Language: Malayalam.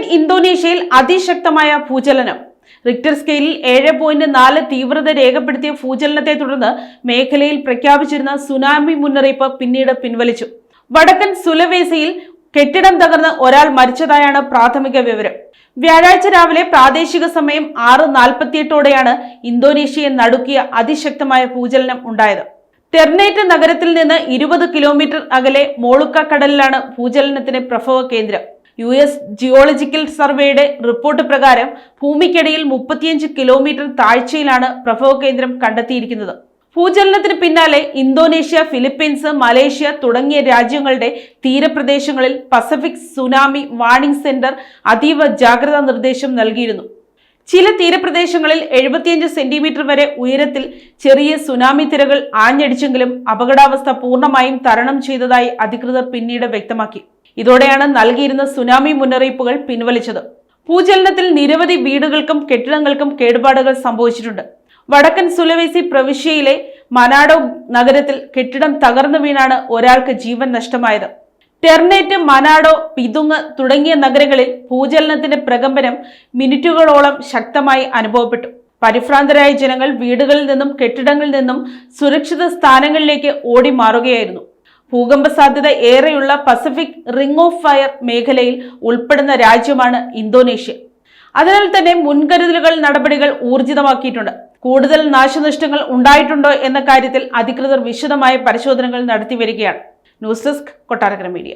കിഴക്കൻ ഇന്തോനേഷ്യയിൽ അതിശക്തമായ ഭൂചലനം. റിക്ടർ സ്കെയിലിൽ 7.4 തീവ്രത രേഖപ്പെടുത്തിയ ഭൂചലനത്തെ തുടർന്ന് മേഖലയിൽ പ്രഖ്യാപിച്ചിരുന്ന സുനാമി മുന്നറിയിപ്പ് പിന്നീട് പിൻവലിച്ചു. വടക്കൻ സുലവേസിയിൽ കെട്ടിടം തകർന്ന് ഒരാൾ മരിച്ചതായാണ് പ്രാഥമിക വിവരം. വ്യാഴാഴ്ച രാവിലെ പ്രാദേശിക സമയം 6:48ഓടെയാണ് ഇന്തോനേഷ്യയെ നടുക്കിയ അതിശക്തമായ ഭൂചലനം ഉണ്ടായത്. ടെർണേറ്റ് നഗരത്തിൽ നിന്ന് 20 കിലോമീറ്റർ അകലെ മോളുക്ക കടലിലാണ് ഭൂചലനത്തിന് പ്രഭവ കേന്ദ്രം. US ജിയോളജിക്കൽ സർവേയുടെ റിപ്പോർട്ട് പ്രകാരം ഭൂമിക്കടിയിൽ 35 കിലോമീറ്റർ താഴ്ചയിലാണ് പ്രഭവ കേന്ദ്രം കണ്ടെത്തിയിരിക്കുന്നത്. ഭൂചലനത്തിന് പിന്നാലെ ഇന്തോനേഷ്യ, ഫിലിപ്പീൻസ്, മലേഷ്യ തുടങ്ങിയ രാജ്യങ്ങളുടെ തീരപ്രദേശങ്ങളിൽ പസഫിക് സുനാമി വാർണിംഗ് സെന്റർ അതീവ ജാഗ്രതാ നിർദ്ദേശം നൽകിയിരുന്നു. ചില തീരപ്രദേശങ്ങളിൽ 75 സെന്റിമീറ്റർ വരെ ഉയരത്തിൽ ചെറിയ സുനാമി തിരകൾ ആഞ്ഞടിച്ചെങ്കിലും അപകടാവസ്ഥ പൂർണ്ണമായും തരണം ചെയ്തതായി അധികൃതർ പിന്നീട് വ്യക്തമാക്കി. ഇതോടെയാണ് നൽകിയിരുന്ന സുനാമി മുന്നറിയിപ്പുകൾ പിൻവലിച്ചത്. ഭൂചലനത്തിൽ നിരവധി വീടുകൾക്കും കെട്ടിടങ്ങൾക്കും കേടുപാടുകൾ സംഭവിച്ചിട്ടുണ്ട്. വടക്കൻ സുലവേസി പ്രവിശ്യയിലെ മനാഡോ നഗരത്തിൽ കെട്ടിടം തകർന്നു വീണാണ് ഒരാൾക്ക് ജീവൻ നഷ്ടമായത്. ടെർണേറ്റ്, മനാഡോ, പിതുങ് തുടങ്ങിയ നഗരങ്ങളിൽ ഭൂചലനത്തിന്റെ പ്രകമ്പനം മിനിറ്റുകളോളം ശക്തമായി അനുഭവപ്പെട്ടു. പരിഭ്രാന്തരായ ജനങ്ങൾ വീടുകളിൽ നിന്നും കെട്ടിടങ്ങളിൽ നിന്നും സുരക്ഷിത സ്ഥാനങ്ങളിലേക്ക് ഓടി മാറുകയായിരുന്നു. ഭൂകമ്പ സാധ്യത ഏറെയുള്ള പസഫിക് റിംഗ് ഓഫ് ഫയർ മേഖലയിൽ ഉൾപ്പെടുന്ന രാജ്യമാണ് ഇന്തോനേഷ്യ. അതിനാൽ തന്നെ മുൻകരുതലുകൾ നടപടികൾ ഊർജിതമാക്കിയിട്ടുണ്ട്. കൂടുതൽ നാശനഷ്ടങ്ങൾ ഉണ്ടായിട്ടുണ്ടോ എന്ന കാര്യത്തിൽ അധികൃതർ വിശദമായ പരിശോധനകൾ നടത്തി വരികയാണ്. News desk, Kottarakkara media.